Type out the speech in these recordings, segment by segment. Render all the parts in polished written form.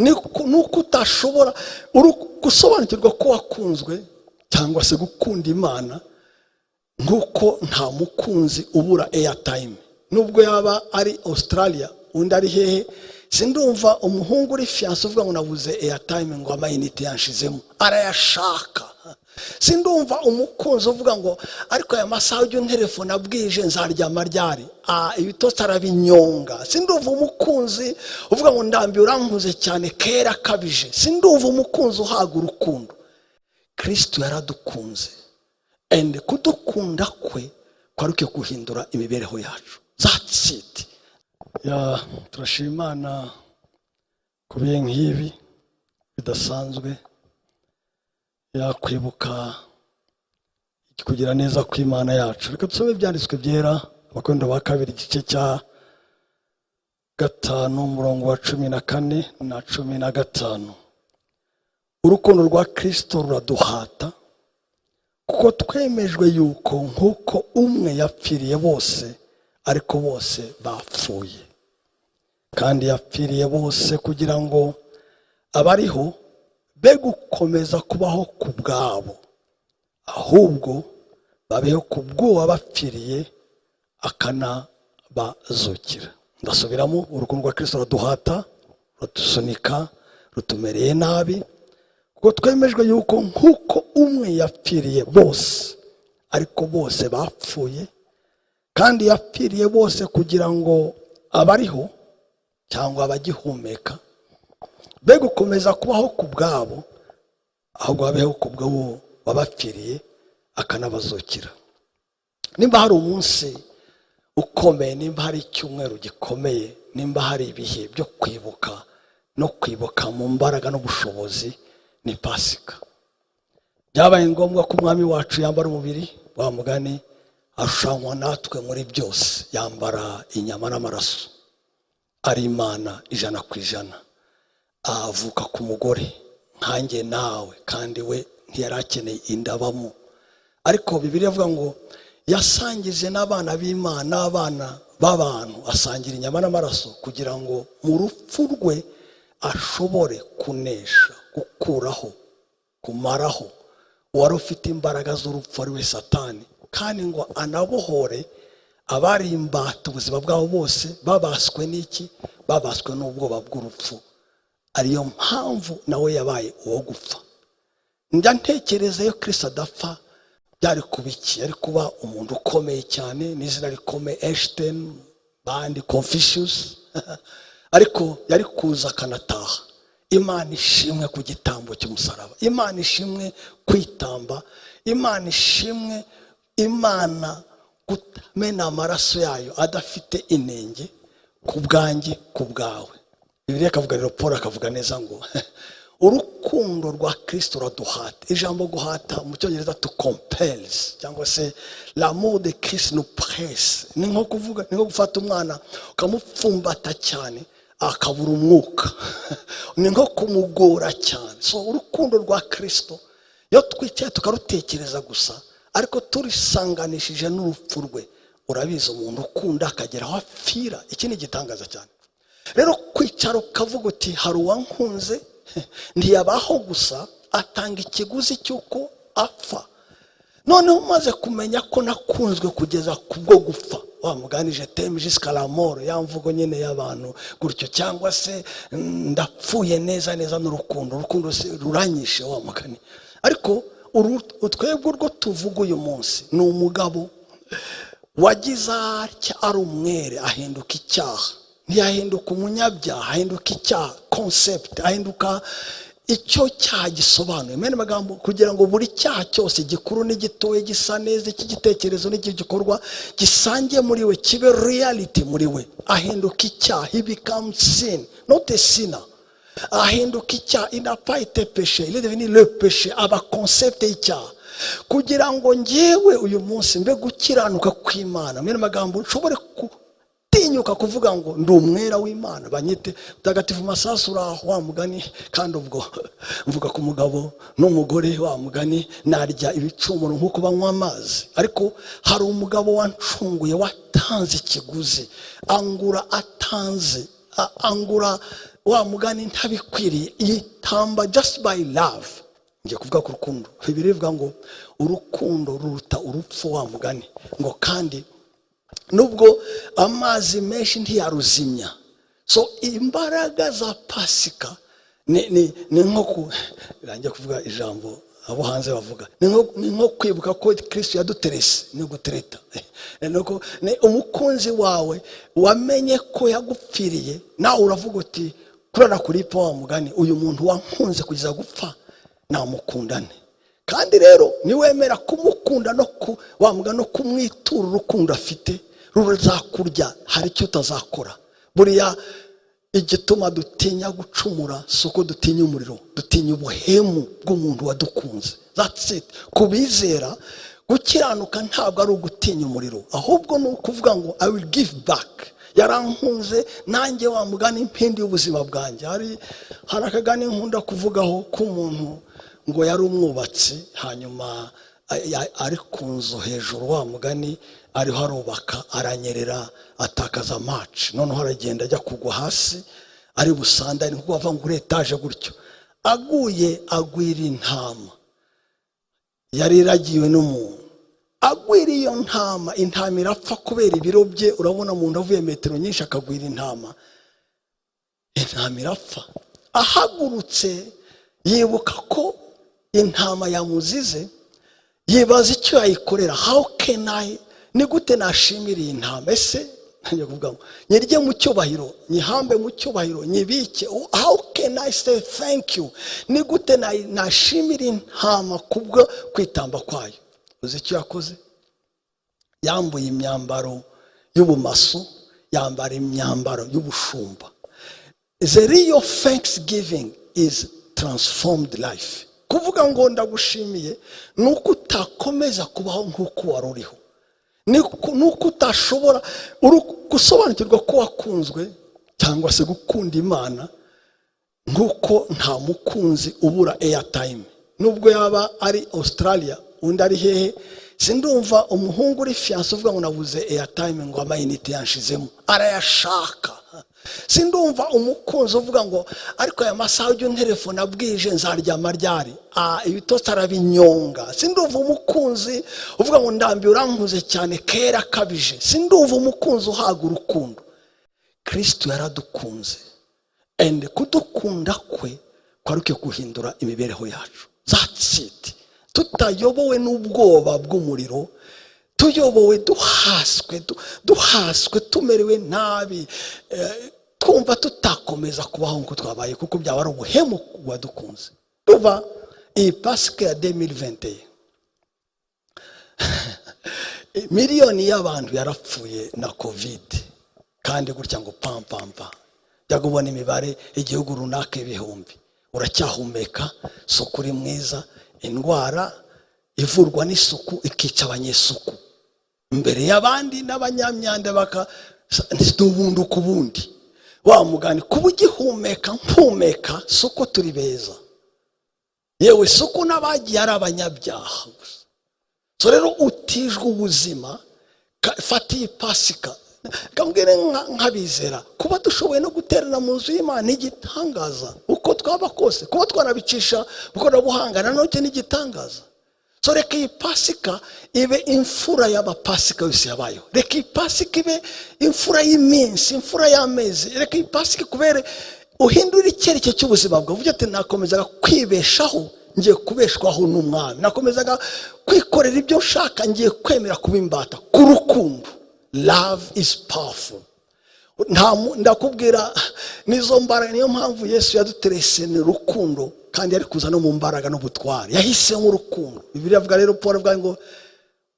nuko utashobora gusobanukirwa ko wakunzwe cyangwa se gukunda Imana nkuko nta mukunzi ubura airtime. Nubwo yaba ari Australia undi ari hehe, sindumva umuhungu uri fiancé uvuga ngo nabuze airtime ngo amayinite yanshizemo, arayashaka. Sindumva umukunzi uvuga ngo ariko aya masaha y'u telefone abwije nzaryama ryari, ibitotsi arabinyonga. Sindumva umukunzi uvuga ngo ndambiye urankuze cyane kera kabije. Sindumva umukunzi uhaga urukundo. Kristo yaradukunze, and kudukunda kwe kwaruke guhindura imibereho yacu. That's it. Turashima Imana kubiye nk'ibi bidasanzwe, yakwibuka kugira neza kw'Imana yacu. Reka tusome ibyanditswe byera, Abakorinto ba kabiri igice cya 5 umurongo wa 14 na 15. Urukundo rwa Kristo ruraduhata, kuko twemejwe yuko nkuko umwe yapfiriye bose, ariko bose bapfuye. Kandi yapfiriye bose kugira ngo abariho be gukomeza kubaho ku bwabo, ahubwo babeho ku bw'uwo bapfiriye akanabazukira. Ndasubiramo, urukundo rwa Kristo ruraduhata, rutusunika, rutumereye nabi, kuko twemejwe yuko nkuko umwe yapfiriye bose, ariko bose bapfuye. Kandi yapfiriye bose kugira ngo abariho cyangwa abagihumeka be gukomeza kubaho ku bwabo, ahubwo babeho ku bw'uwo wabapfiriye akanabazukira. Nimba hari umunsi ukomeye, nimba hari icyumweru gikomeye, nimba hari ibihe byo kwibuka no kwibuka mu mbaraga n'ubushobozi, ni Pasika. Byabaye ngombwa ko umwami wacu yambara umubiri wa mugani, ashushanywa natwe muri byose, yambara inyama n'amaraso, ari Imana 100%. Avuka ku mugore nkanjye nawe, kandi we ntiyarakeneye indabamo. Ariko Bibiliya ivuga ngo yasangije n'abana b'Imana, n'abana b'abantu asangira inyama n'amaraso, kugira ngo mu rupfu rwe ashobore kunesha, gukuraho, kumaraho uwari ufite imbaraga z'urupfu ari we Satani, kandi ngo anabohore abari imbata ubuzima bwabo bose, babaswe n'iki? Babaswe n'ubwoba bw'urupfu. Ariyo mpamvu nawe yabaye uwo gupfa. Njya ntekereza iyo Kristo adapfa byari kubiki? Ari kuba umuntu ukomeye cyane, n'izina rikomeye, Einstein, bandi Confucius. Ariko yari kuza akanataha. Imana ishimwe ku gitambo cy'umusaraba, Imana ishimwe kwitamba, Imana ishimwe, Imana kutamena amaraso yayo adafite inenge ku bwanjye, ku bwawe. Bibiliya ikavuga rero, Paul akavuga neza ngo urukundo rwa Kristo ruraduhata. Ijambo guhata mu cyongereza to compels, cyangwa se l'amour de Christ nous presse. Ni nko kuvuga, ni nko gufata umwana ukamupfumbata cyane akabura umwuka. Ni nko kumugora cyane. So urukundo rwa Kristo iyo twicaye tukarutekereza gusa, ariko turisanganishije n'urupfu rwe, urabizi umuntu ukunda akagera aho apfira. Iki ni igitangaza cyane. Rero kwicara ukavuga uti hari uwankunze, ntiyabaho gusa, atanga ikiguzi cy'uko apfa. Noneho umaze kumenya ko nakunzwe kugeza kubwo gupfa, wa muganije teme jusqu'à la mort, ya mvugo nyine y'abantu gutyo, cyangwa se ndapfuye neza neza n'urukundo, urukundo ruranyishe, wa mugani. Ariko twebwe urwo tuvuga uyu munsi ni umugabo wagize atya ari umwere, ahinduka icyaha. Ntiyahinduka umunyabyaha, ahinduka icyaha, concept, ahinduka icyo cyaha gisobanuye. Mene magambo, kugira ngo buri cyaha cyose, gikuru n'igitoye, gisa neza, ikigitekerezo n'igikorwa, gisange muri we, kibe reality muri we. Ahinduka icyaha, he becomes sin, not a sinner. Ahinduka icyaha, il n'a pas été péché, il est devenu le péché, aba concept y'icyaha. Kugira ngo njyewe uyu munsi mbe gukiranuka kw'Imana, mene magambo, nshobore tinyuka kuvuga ngo ndi umwera w'Imana, banyite mutagatifu Masasu, wa mugani. Kandi ubwo mvuga ku mugabo n'umugore, wa mugani, narya ibicumuro nk'uko banywa amazi. Ariko hari umugabo wancunguye, watanze ikiguzi, angura atanze, angura wa mugani ntabikwiriye yitamba just by love. Ngiye kuvuga ku rukundo. Bibiri bivuga ngo urukundo ruruta urupfu wa mugani. Ngo kandi nubwo amazi menshi ntiyaruzimya. So imbaraga za Pasika ni nko rangiye kuvuga ijambo abo hanze bavuga. Ni nko kwibuka ko Kristo yaduterese ni gutereta. Nuko ni umukunzi wawe wamenye ko yagupfiriye nawe uravuga uti kurana kuri wa mugani uyu muntu wankunze kugeza gupfa namukundane. Kandi rero ni wemera kumukunda no wamugana no kumwitura urukundo afite ruzakurya hari icyo utazakora. Buriya igituma dutinya gucumura soko dutinya umuriro, dutinya ubuhemu bw'umuntu wadukunze. That's it. Kubizera gukiranuka ntabwo ari ugutinya umuriro, ahubwo ni ukuvuga ngo I will give back. Yarankunze nanjye wa mugani impindi y'ubuzima bwanjye. Hari akagani nkunda kuvugaho k'umuntu ngo yari umwubatsi hanyuma ari ku nzu hejuru wa mugani ariho arubaka aranyerera atakaza match, noneho aragenda ajya kugwa hasi ari busanda ni kuko bava ngo etaje gutyo aguye agwira intama yari iragiwe n'umuntu. Agwira iyo ntama irapfa kubera ibiro bye. Urabona umuntu avuye metero nyinshi akagwira intama irapfa. Ahagurutse yibuka ko intama yamuzize, yibaza icyo yayikorera. How can I ni gute nashimira iyi ntama? Ese ngiye kuvuga ngo nyirye mu cyubahiro, nyihambe mu cyubahiro, nyibike. How can I say thank you? Ni gute nashimira intama kubwo kwitamba kwayo? Uzi icyo yakoze? Yambuye imyambaro y'ubumaso, yambara imyambaro y'ubushumba. The real thanksgiving is transformed life. Kuvuga ngo ndagushimiye nuko utakomeza kubaho nk'uko wari uriho, nuko utashobora gusobanukirwa ko wakunzwe cyangwa se gukunda Imana nk'uko nta mukunzi ubura airtime. Nubwo yaba ari Australia undi ari hehe, sindumva umuhungu uri fiancé uvuga ngo nabuze airtime ngo amayinite yanshizemo, arayashaka. Sindumva umukunzi uvuga ngo ariko aya masaha y'u telefone abwije nzaryama ryari, ibitotsi arabinyonga. Sindumva umukunzi uvuga ngo ndambiye urankuze cyane kera kabije. Sindumva umukunzi uhaga urukundo. Kristo yaradukunze, and kudukunda kwe kwaruke guhindura imibereho yacu. That's it. Tutayobowe n'ubwoba bw'umuriro, tuyobowe duhaswe tumerewe nabi, twumva tutakomeza kubaho nko twabaye kuko byaba ari ubuhemu wadukunze. Tuva iyi Pasika ya 2021 miliyoni y'abantu yarapfuye na covid, kandi gutya ngo pampampa byagubona imibare igihugu runaka ibihumbi. Uracyahumeka, sukuri mwiza, indwara ivurwa n'isuku ikica abanyesuku imbere y'abandi n'abanyamyanda baka n'ubundi kubundi wa mugani kubugihumeka mpumeka suko turi beza, yewe suko n'abagiye ari abanyabyaha gusa. So rero utijwe ubuzima fati Pasika kambwire nkabizera kuba dushoboye no guterana mu nzu y'Imana igitangaza uko twaba kose, kuba twanabicisha bukora buhanga nanoke n'igitangaza. So reka iyi Pasika ibe imfura y'abapasika yose yabayo. Reka iyi Pasika ibe imfura y'iminsi, imfura y'amezi. Reka iyi Pasika kubere uhindura icyerekezo cy'ubuzima bwawe. Uvuga ati nakomezaga kwibeshaho ngiye kubeshwaho n'Umwami, nakomezaga kwikorera ibyo nshaka ngiye kwemera kuba imbata ku rukundo. Love is powerful. Ndakubwira nizo mbaraga, niyo mpamvu Yesu yaduterese ni rukundo, kandi ari kuza no mu mbaraga n'ubutware. Yahise mu rukundo. Bibiliya avuga rero Paul avuga ngo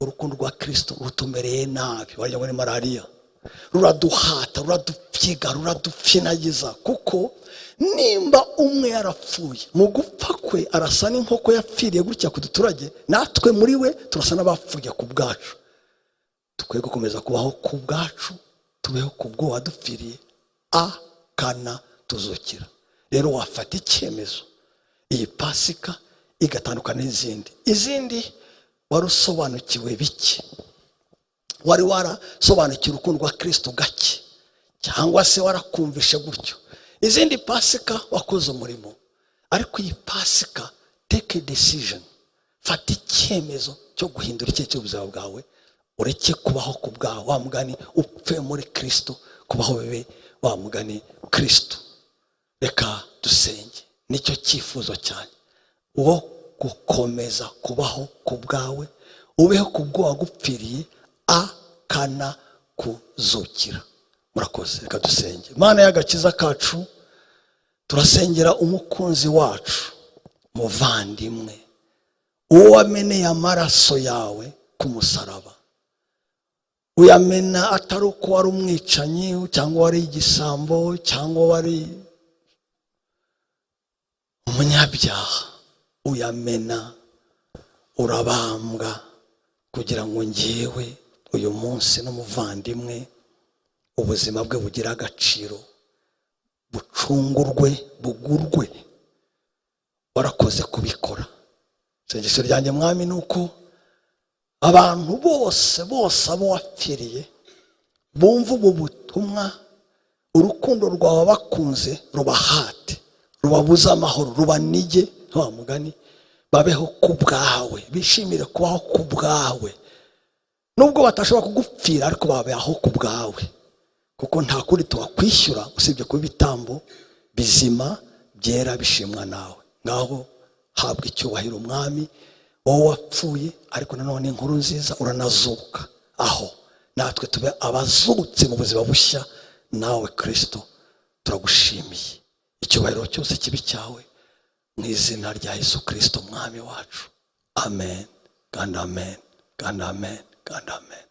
urukundo rwa Kristo rutumereye nabi, warya ngo ni malaria, ruraduhata, ruradupfiga, ruradupfinagiza. Kuko nimba umwe yarapfuye, mu gupfa kwe arasa n'inkoko yapfiriye gutya ku duturage, natwe muri we turasa n'abapfuye ku bwacu. Tukwiye gukomeza kubaho ku bwacu, tubeho ku bwo wadupfiriye akana tuzukira. Rero wafata icyemezo iyi Pasika igatandukana izindi warusobanukiwe biki, wari warasobanukiwe urukundo rwa Kristo gake, cyangwa se warakumvishe gutyo. izindi pasika wakoze umurimo, ariko iyi pasika take a decision, fata icyemezo cyo guhindura icyerekezo cy'ubuzima bwawe, ureke kubaho ku bwawe, wa mugani upfe muri Kristo, kubaho bibe wa mugani Kristo. Reka dusenge, nicyo cyifuzo cyane, uwo gukomeza kubaho ku bwawe, ubeho ku bwo wagupfiriye akana kuzukira. Murakoze, reka dusenge. Mana y'agakiza kacu, turasengera umukunzi wacu, muvandimwe, uwo wameneye amaraso yawe ku musaraba. Uyamena atari uko wari umwicanyi cyangwa wari igisambo cyangwa wari umunyabyaha. Uyamena urabambwa kugira ngo njyewe uyu munsi n'umuvandimwe ubuzima bwe bugira agaciro, bucungurwe, bugurwe. Warakoze kubikora. Isengesho ryanjye Mwami nuko abantu bose abo wapfiriye bumva ubu butumwa, urukundo rwawe bakunze rubahate, rubabuza amahoro, rubanige, wa mugani babeho ku bwawe, bishimire kubaho ku bwawe, nubwo batashobora kugupfira ariko babeho ku bwawe, kuko nta kuri twakwishyura usibye kuba ibitambo bizima byera bishimwa nawe. Ngaho habwa icyubahiro Mwami, wowe wapfuye ariko nanone inkuru nziza uranazuka, aho natwe tube abazutse mu buzima bushya nawe Kristo. Turagushimiye, icyubahiro cyose kibi cyawe mu izina rya Yesu Kristo Mwami wacu. Amen, kandi amen, kandi amen, kandi amen.